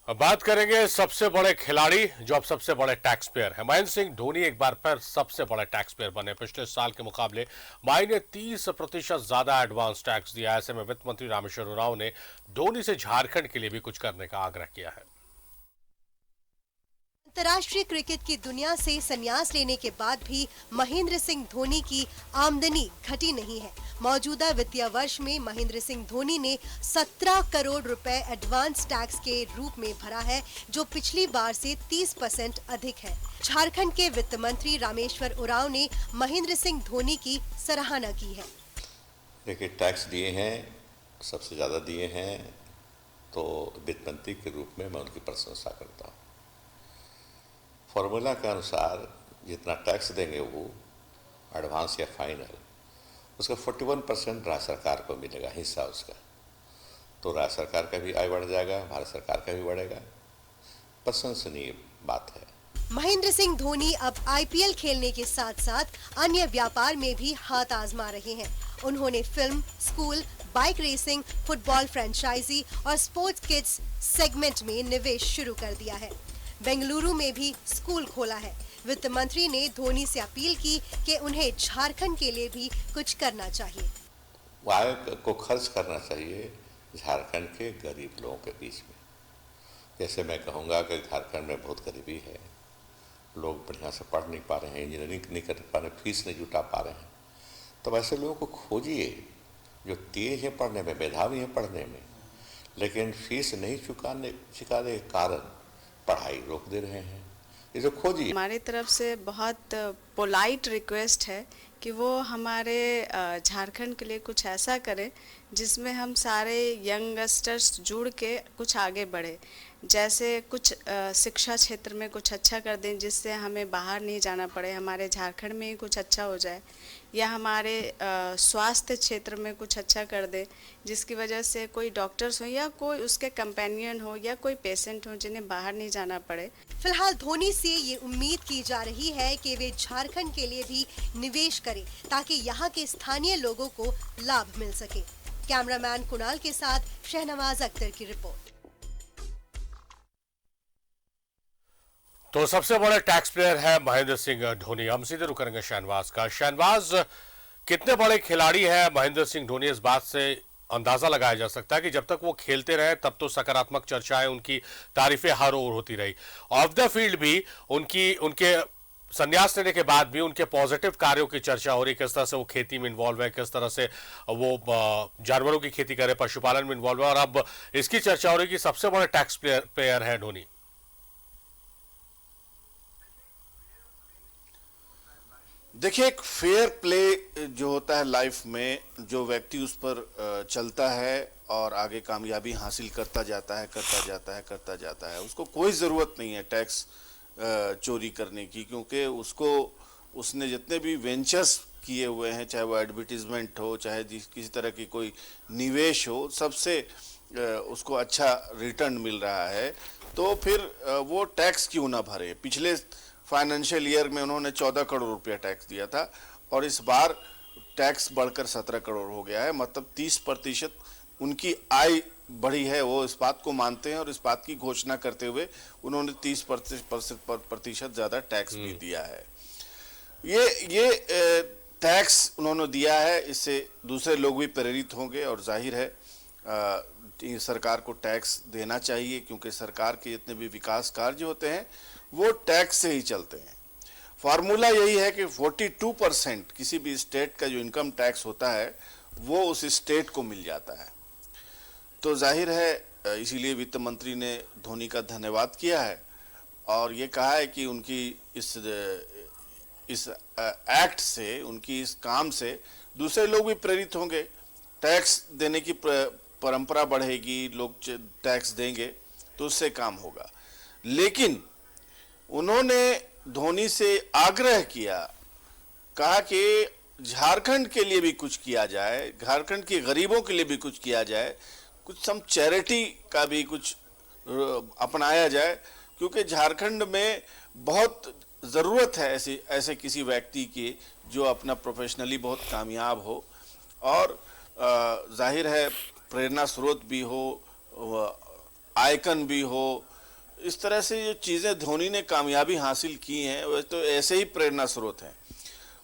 अब बात करेंगे सबसे बड़े खिलाड़ी जो अब सबसे बड़े टैक्स पेयर है। महेंद्र सिंह धोनी एक बार फिर सबसे बड़े टैक्स पेयर बने। पिछले साल के मुकाबले माई ने 30% ज्यादा एडवांस टैक्स दिया। ऐसे में वित्त मंत्री रामेश्वर उरांव ने धोनी से झारखंड के लिए भी कुछ करने का आग्रह किया है। अंतर्राष्ट्रीय क्रिकेट की दुनिया से संन्यास लेने के बाद भी महेंद्र सिंह धोनी की आमदनी घटी नहीं है। मौजूदा वित्तीय वर्ष में महेंद्र सिंह धोनी ने 17 करोड़ रुपए एडवांस टैक्स के रूप में भरा है, जो पिछली बार से 30% अधिक है। झारखंड के वित्त मंत्री रामेश्वर उरांव ने महेंद्र सिंह धोनी की सराहना की है। देखिए, टैक्स दिए हैं, सबसे ज़्यादा दिए हैं, तो वित्त मंत्री के रूप में मैं उनकी प्रशंसा करता हूँ। फॉर्मूला के अनुसार जितना टैक्स देंगे वो एडवांस या फाइनल, उसका 41% राज्य सरकार को मिलेगा हिस्सा उसका। तो राज्य सरकार का भी आय बढ़ जाएगा, भारत सरकार का भी बढ़ेगा। प्रशंसनीय बात है। महेंद्र सिंह धोनी अब आईपीएल खेलने के साथ साथ अन्य व्यापार में भी हाथ आजमा रहे हैं। उन्होंने film, school, bike racing, football franchise और स्पोर्ट्स किड्स सेगमेंट में निवेश शुरू कर दिया है। बेंगलुरु में भी स्कूल खोला है। वित्त मंत्री ने धोनी से अपील की कि उन्हें झारखंड के लिए भी कुछ करना चाहिए। आय को खर्च करना चाहिए झारखंड के गरीब लोगों के बीच में। जैसे मैं कहूँगा कि झारखंड में बहुत गरीबी है, लोग बढ़िया से पढ़ नहीं पा रहे हैं, इंजीनियरिंग नहीं कर पा रहे, फीस नहीं जुटा पा रहे हैं। तो ऐसे लोगों को खोजिए जो तेज हैं पढ़ने में, मेधावी हैं पढ़ने में, लेकिन फीस नहीं चुकाने के कारण पढ़ाई रोक दे रहे हैं। ये जो खोजिए। हमारी तरफ से बहुत पोलाइट रिक्वेस्ट है कि वो हमारे झारखंड के लिए कुछ ऐसा करें जिसमें हम सारे यंगस्टर्स जुड़ के कुछ आगे बढ़े। जैसे कुछ शिक्षा क्षेत्र में कुछ अच्छा कर दें जिससे हमें बाहर नहीं जाना पड़े, हमारे झारखंड में ही कुछ अच्छा हो जाए, या हमारे स्वास्थ्य क्षेत्र में कुछ अच्छा कर दें जिसकी वजह से कोई डॉक्टर्स हो या कोई उसके कंपेनियन हो या कोई पेशेंट हो जिन्हें बाहर नहीं जाना पड़े। फिलहाल धोनी से ये उम्मीद की जा रही है कि वे झारखंड के लिए भी निवेश करें ताकि यहाँ के स्थानीय लोगों को लाभ मिल सके। कैमरामैन कुणाल के साथ शहनवाज अख्तर की रिपोर्ट। तो सबसे बड़े टैक्स प्लेयर है महेंद्र सिंह धोनी। हम सीधे रुक करेंगे शहनवाज का। शहनवाज, कितने बड़े खिलाड़ी हैं महेंद्र सिंह धोनी, इस बात से अंदाजा लगाया जा सकता है कि जब तक वो खेलते रहे तब तो सकारात्मक चर्चाएं, उनकी तारीफें हर ओर होती रही। ऑफ द फील्ड भी उनके संन्यास लेने के बाद भी उनके पॉजिटिव कार्यों की चर्चा हो रही, किस तरह से वो खेती में इन्वॉल्व है, किस तरह से वो जानवरों की खेती करे, पशुपालन में इन्वॉल्व है, और अब इसकी चर्चा हो रही कि सबसे बड़े टैक्स पेयर है धोनी। देखिए, एक फेयर प्ले जो होता है लाइफ में, जो व्यक्ति उस पर चलता है और आगे कामयाबी हासिल करता जाता है, उसको कोई ज़रूरत नहीं है टैक्स चोरी करने की, क्योंकि उसने जितने भी वेंचर्स किए हुए हैं, चाहे वो एडवर्टीजमेंट हो, चाहे किसी तरह की कोई निवेश हो, सबसे उसको अच्छा रिटर्न मिल रहा है। तो फिर वो टैक्स क्यों ना भरे। पिछले फाइनेंशियल ईयर में उन्होंने 14 करोड़ रुपया टैक्स दिया था और इस बार टैक्स बढ़कर 17 करोड़ हो गया है। मतलब 30% उनकी आय बढ़ी है, वो इस बात को मानते हैं और इस बात की घोषणा करते हुए उन्होंने 30% ज़्यादा टैक्स भी दिया है। ये टैक्स उन्होंने दिया है, इससे दूसरे लोग भी प्रेरित होंगे और जाहिर है सरकार को टैक्स देना चाहिए, क्योंकि सरकार के जितने भी विकास कार्य होते हैं वो टैक्स से ही चलते हैं। फार्मूला यही है कि 42% किसी भी स्टेट का जो इनकम टैक्स होता है वो उस स्टेट को मिल जाता है। तो जाहिर है इसीलिए वित्त मंत्री ने धोनी का धन्यवाद किया है और ये कहा है कि उनकी इस एक्ट से, उनकी इस काम से दूसरे लोग भी प्रेरित होंगे, टैक्स देने की परंपरा बढ़ेगी, लोग टैक्स देंगे तो उससे काम होगा। लेकिन उन्होंने धोनी से आग्रह किया, कहा कि झारखंड के लिए भी कुछ किया जाए, झारखंड के गरीबों के लिए भी कुछ किया जाए, कुछ सम चैरिटी का भी कुछ अपनाया जाए, क्योंकि झारखंड में बहुत ज़रूरत है ऐसे किसी व्यक्ति की जो अपना प्रोफेशनली बहुत कामयाब हो और जाहिर है प्रेरणा स्रोत भी हो, आइकन भी हो, इस तरह से जो चीज़ें धोनी ने कामयाबी हासिल की हैं वह तो ऐसे ही प्रेरणा स्रोत हैं।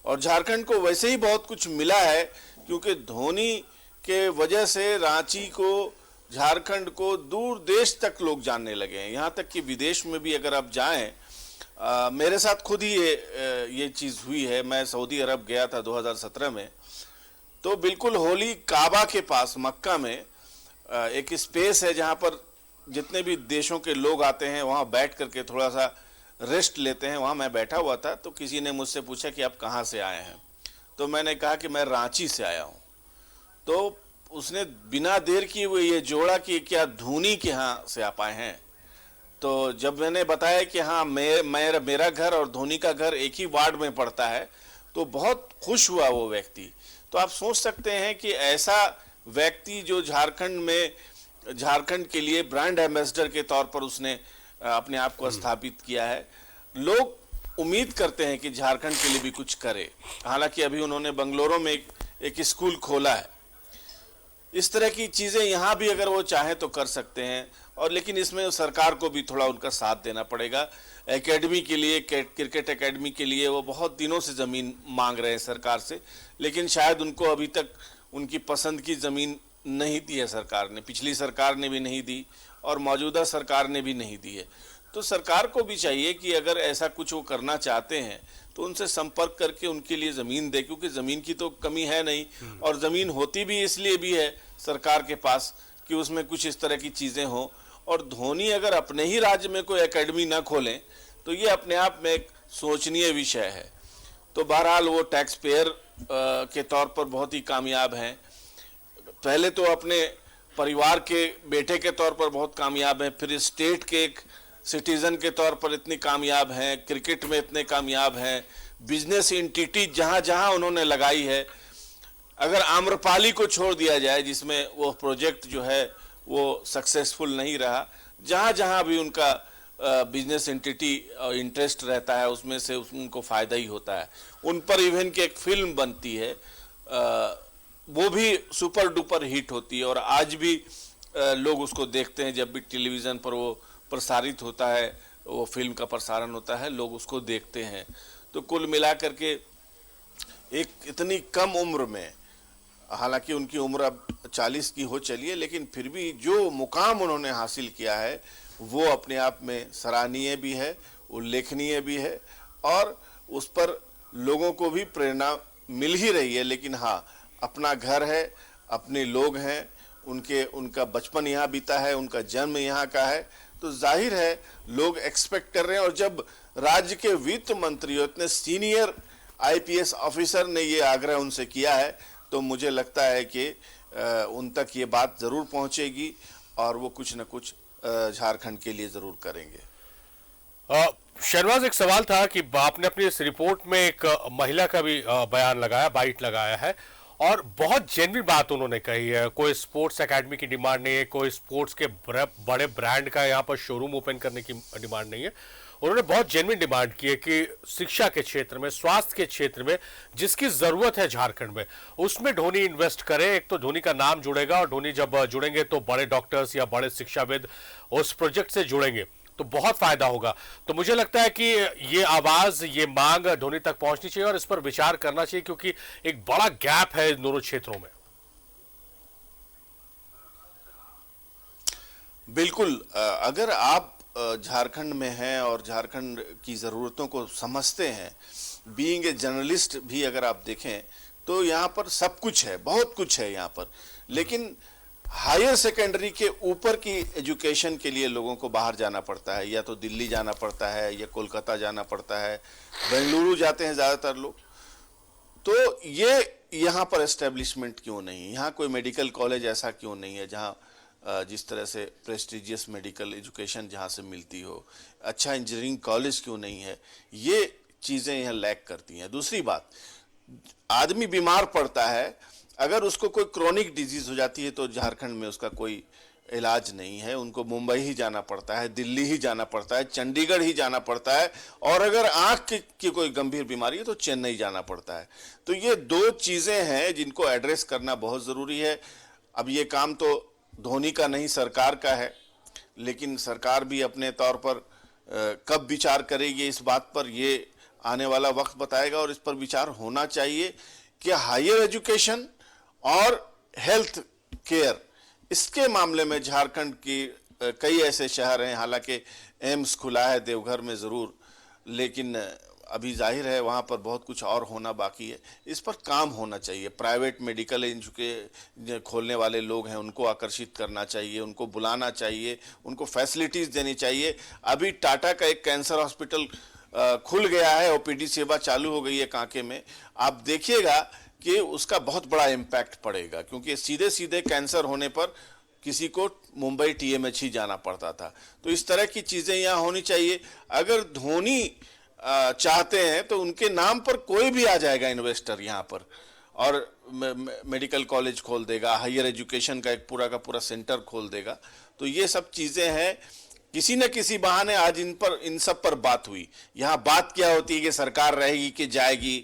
और झारखंड को वैसे ही बहुत कुछ मिला है, क्योंकि धोनी के वजह से रांची को, झारखंड को दूर देश तक लोग जानने लगे हैं। यहाँ तक कि विदेश में भी अगर आप जाएं, मेरे साथ खुद ही ये चीज़ हुई है। मैं सऊदी अरब गया था 2017 में, तो बिल्कुल होली काबा के पास मक्का में एक स्पेस है जहाँ पर जितने भी देशों के लोग आते हैं वहाँ बैठ करके थोड़ा सा रेस्ट लेते हैं। वहाँ मैं बैठा हुआ था, तो किसी ने मुझसे पूछा कि आप कहाँ से आए हैं, तो मैंने कहा कि मैं रांची से आया हूँ। तो उसने बिना देर किए हुए ये जोड़ा कि क्या धोनी के यहाँ से आप आए हैं। तो जब मैंने बताया कि हाँ मेरा घर और धोनी का घर एक ही वार्ड में पड़ता है, तो बहुत खुश हुआ वो व्यक्ति। तो आप सोच सकते हैं कि ऐसा व्यक्ति जो झारखंड के लिए ब्रांड एम्बेसडर के तौर पर उसने अपने आप को स्थापित किया है। लोग उम्मीद करते हैं कि झारखंड के लिए भी कुछ करे। हालांकि अभी उन्होंने बंगलोरों में एक स्कूल खोला है। इस तरह की चीज़ें यहाँ भी अगर वो चाहें तो कर सकते हैं, और लेकिन इसमें सरकार को भी थोड़ा उनका साथ देना पड़ेगा। एकेडमी के लिए, क्रिकेट एकेडमी के लिए वो बहुत दिनों से ज़मीन मांग रहे हैं सरकार से, लेकिन शायद उनको अभी तक उनकी पसंद की ज़मीन नहीं दी है सरकार ने। पिछली सरकार ने भी नहीं दी और मौजूदा सरकार ने भी नहीं दी है। तो सरकार को भी चाहिए कि अगर ऐसा कुछ वो करना चाहते हैं तो उनसे संपर्क करके उनके लिए ज़मीन दे, क्योंकि ज़मीन की तो कमी है नहीं, और ज़मीन होती भी इसलिए भी है सरकार के पास कि उसमें कुछ इस तरह की चीज़ें हों। और धोनी अगर अपने ही राज्य में कोई एकेडमी ना खोलें तो ये अपने आप में एक सोचनीय विषय है। तो बहरहाल वो टैक्स पेयर के तौर पर बहुत ही कामयाब हैं। पहले तो अपने परिवार के बेटे के तौर पर बहुत कामयाब हैं, फिर स्टेट के एक सिटीज़न के तौर पर इतनी कामयाब हैं, क्रिकेट में इतने कामयाब हैं, बिजनेस एंटिटी जहाँ जहाँ उन्होंने लगाई है। अगर आम्रपाली को छोड़ दिया जाए जिसमें वो प्रोजेक्ट जो है वो सक्सेसफुल नहीं रहा, जहाँ जहाँ भी उनका बिजनेस एंटिटी इंटरेस्ट रहता है उसमें से उनको फ़ायदा ही होता है। उन पर इवन की एक फिल्म बनती है, वो भी सुपर डुपर हिट होती है, और आज भी लोग उसको देखते हैं। जब भी टेलीविज़न पर वो प्रसारित होता है, वो फिल्म का प्रसारण होता है, लोग उसको देखते हैं। तो कुल मिलाकर के एक इतनी कम उम्र में, हालांकि उनकी उम्र अब 40 की हो चली है, लेकिन फिर भी जो मुकाम उन्होंने हासिल किया है वो अपने आप में सराहनीय भी है, उल्लेखनीय भी है, और उस पर लोगों को भी प्रेरणा मिल ही रही है। लेकिन हाँ, अपना घर है, अपने लोग हैं, उनका बचपन यहाँ बीता है, उनका जन्म यहाँ का है, तो जाहिर है लोग एक्सपेक्ट कर रहे हैं। और जब राज्य के वित्त मंत्री और इतने सीनियर आईपीएस ऑफिसर ने ये आग्रह उनसे किया है, तो मुझे लगता है कि उन तक ये बात ज़रूर पहुंचेगी और वो कुछ न कुछ झारखंड के लिए ज़रूर करेंगे। शहनवाज, एक सवाल था कि आपने अपनी इस रिपोर्ट में एक महिला का भी बयान लगाया, बाइट लगाया है, और बहुत जेन्युइन बात उन्होंने कही है। कोई स्पोर्ट्स एकेडमी की डिमांड नहीं है, कोई स्पोर्ट्स के बड़े ब्रांड का यहाँ पर शोरूम ओपन करने की डिमांड नहीं है। उन्होंने बहुत जेन्युइन डिमांड की है कि शिक्षा के क्षेत्र में, स्वास्थ्य के क्षेत्र में जिसकी ज़रूरत है झारखंड में, उसमें धोनी इन्वेस्ट करे। एक तो धोनी का नाम जुड़ेगा, और धोनी जब जुड़ेंगे तो बड़े डॉक्टर्स या बड़े शिक्षाविद उस प्रोजेक्ट से जुड़ेंगे, तो बहुत फायदा होगा। तो मुझे लगता है कि ये आवाज़, ये मांग धोनी तक पहुंचनी चाहिए और इस पर विचार करना चाहिए, क्योंकि एक बड़ा गैप है इन दोनों क्षेत्रों में। बिल्कुल, अगर आप झारखंड में हैं और झारखंड की ज़रूरतों को समझते हैं, बीइंग ए जर्नलिस्ट भी अगर आप देखें तो यहाँ पर सब कुछ है, बहुत कुछ है यहाँ पर। लेकिन हायर सेकेंडरी के ऊपर की एजुकेशन के लिए लोगों को बाहर जाना पड़ता है, या तो दिल्ली जाना पड़ता है या कोलकाता जाना पड़ता है, बेंगलुरु जाते हैं ज़्यादातर लोग। तो ये यहाँ पर एस्टेब्लिशमेंट क्यों नहीं, यहाँ कोई मेडिकल कॉलेज ऐसा क्यों नहीं है जहाँ जिस तरह से प्रेस्टिजियस मेडिकल एजुकेशन जहाँ से मिलती हो, अच्छा इंजीनियरिंग कॉलेज क्यों नहीं है। ये चीज़ें यहाँ लैक करती हैं। दूसरी बात, आदमी बीमार पड़ता है, अगर उसको कोई क्रोनिक डिजीज़ हो जाती है तो झारखंड में उसका कोई इलाज नहीं है, उनको मुंबई ही जाना पड़ता है, दिल्ली ही जाना पड़ता है, चंडीगढ़ ही जाना पड़ता है, और अगर आँख की कोई गंभीर बीमारी है तो चेन्नई जाना पड़ता है। तो ये दो चीज़ें हैं जिनको एड्रेस करना बहुत ज़रूरी है। अब ये काम तो धोनी का नहीं, सरकार का है। लेकिन सरकार भी अपने तौर पर कब विचार करेगी इस बात पर, ये आने वाला वक्त बताएगा। और इस पर विचार होना चाहिए कि हायर एजुकेशन और हेल्थ केयर, इसके मामले में झारखंड की कई ऐसे शहर हैं, हालांकि एम्स खुला है देवघर में ज़रूर, लेकिन अभी जाहिर है वहाँ पर बहुत कुछ और होना बाकी है। इस पर काम होना चाहिए। प्राइवेट मेडिकल जो खोलने वाले लोग हैं उनको आकर्षित करना चाहिए, उनको बुलाना चाहिए, उनको फैसिलिटीज़ देनी चाहिए। अभी टाटा का एक कैंसर हॉस्पिटल खुल गया है, ओपीडी सेवा चालू हो गई है कांके में। आप देखिएगा कि उसका बहुत बड़ा इम्पैक्ट पड़ेगा, क्योंकि सीधे सीधे कैंसर होने पर किसी को मुंबई टीएमएच ही जाना पड़ता था। तो इस तरह की चीज़ें यहाँ होनी चाहिए। अगर धोनी चाहते हैं तो उनके नाम पर कोई भी आ जाएगा इन्वेस्टर यहाँ पर, और मेडिकल कॉलेज खोल देगा, हायर एजुकेशन का एक पूरा का पूरा सेंटर खोल देगा। तो ये सब चीज़ें हैं, किसी न किसी बहाने आज इन सब पर बात हुई। यहाँ बात क्या होती है कि सरकार रहेगी कि जाएगी,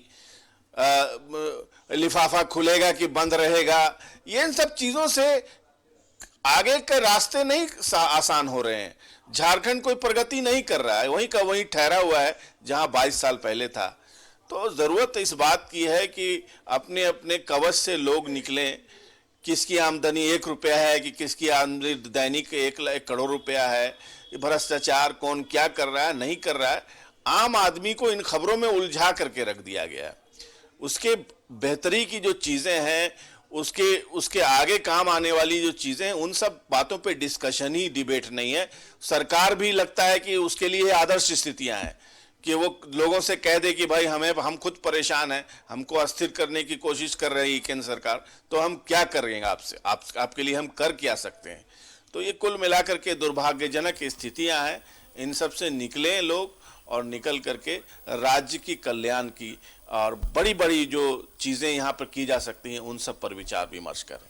लिफाफा खुलेगा कि बंद रहेगा, ये इन सब चीज़ों से आगे के रास्ते नहीं आसान हो रहे हैं। झारखंड कोई प्रगति नहीं कर रहा है, वहीं का वहीं ठहरा हुआ है जहां 22 साल पहले था। तो ज़रूरत इस बात की है कि अपने अपने कवच से लोग निकलें। किसकी आमदनी 1 रुपया है कि किसकी आमदनी दैनिक 1 करोड़ रुपया है, भ्रष्टाचार कौन क्या कर रहा है नहीं कर रहा है, आम आदमी को इन खबरों में उलझा करके रख दिया गया है। उसके बेहतरी की जो चीज़ें हैं, उसके आगे काम आने वाली जो चीज़ें हैं, उन सब बातों पे डिस्कशन ही, डिबेट नहीं है। सरकार भी लगता है कि उसके लिए आदर्श स्थितियां हैं कि वो लोगों से कह दे कि भाई हम खुद परेशान हैं, हमको अस्थिर करने की कोशिश कर रही है केंद्र सरकार, तो हम क्या करेंगे आपके लिए हम कर क्या सकते हैं। तो ये कुल मिलाकर के दुर्भाग्यजनक स्थितियां हैं। इन सब से निकलें लोग, और निकल करके राज्य की कल्याण की और बड़ी बड़ी जो चीज़ें यहाँ पर की जा सकती हैं उन सब पर विचार विमर्श करें।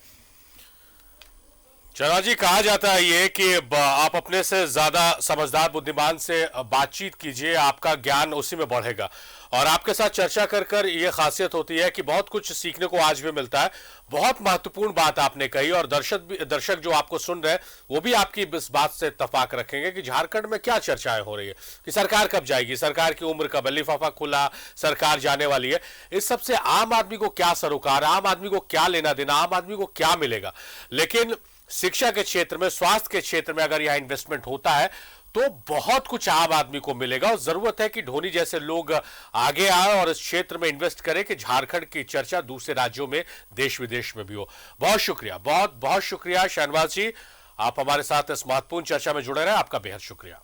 चला जी, कहा जाता है ये कि आप अपने से ज्यादा समझदार बुद्धिमान से बातचीत कीजिए, आपका ज्ञान उसी में बढ़ेगा। और आपके साथ चर्चा कर कर ये खासियत होती है कि बहुत कुछ सीखने को आज भी मिलता है। बहुत महत्वपूर्ण बात आपने कही, और दर्शक जो आपको सुन रहे हैं वो भी आपकी इस बात से इत्तेफाक रखेंगे कि झारखंड में क्या चर्चाएं हो रही है, कि सरकार कब जाएगी, सरकार की उम्र कब है, लिफाफा खुला, सरकार जाने वाली है। इस सबसे आम आदमी को क्या सरोकार, आम आदमी को क्या लेना देना, आम आदमी को क्या मिलेगा। लेकिन शिक्षा के क्षेत्र में, स्वास्थ्य के क्षेत्र में अगर यह इन्वेस्टमेंट होता है तो बहुत कुछ आम आदमी को मिलेगा। और जरूरत है कि धोनी जैसे लोग आगे आए और इस क्षेत्र में इन्वेस्ट करें कि झारखंड की चर्चा दूसरे राज्यों में, देश विदेश में भी हो। बहुत शुक्रिया, बहुत बहुत शुक्रिया शहनवाज जी, आप हमारे साथ इस महत्वपूर्ण चर्चा में जुड़े रहे, आपका बेहद शुक्रिया।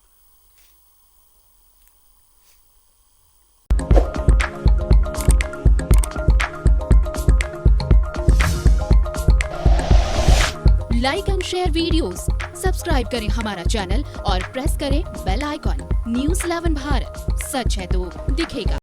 Like and share videos, subscribe करें हमारा चैनल और प्रेस करें बेल आइकॉन। न्यूज़ 11 भारत, सच है तो दिखेगा।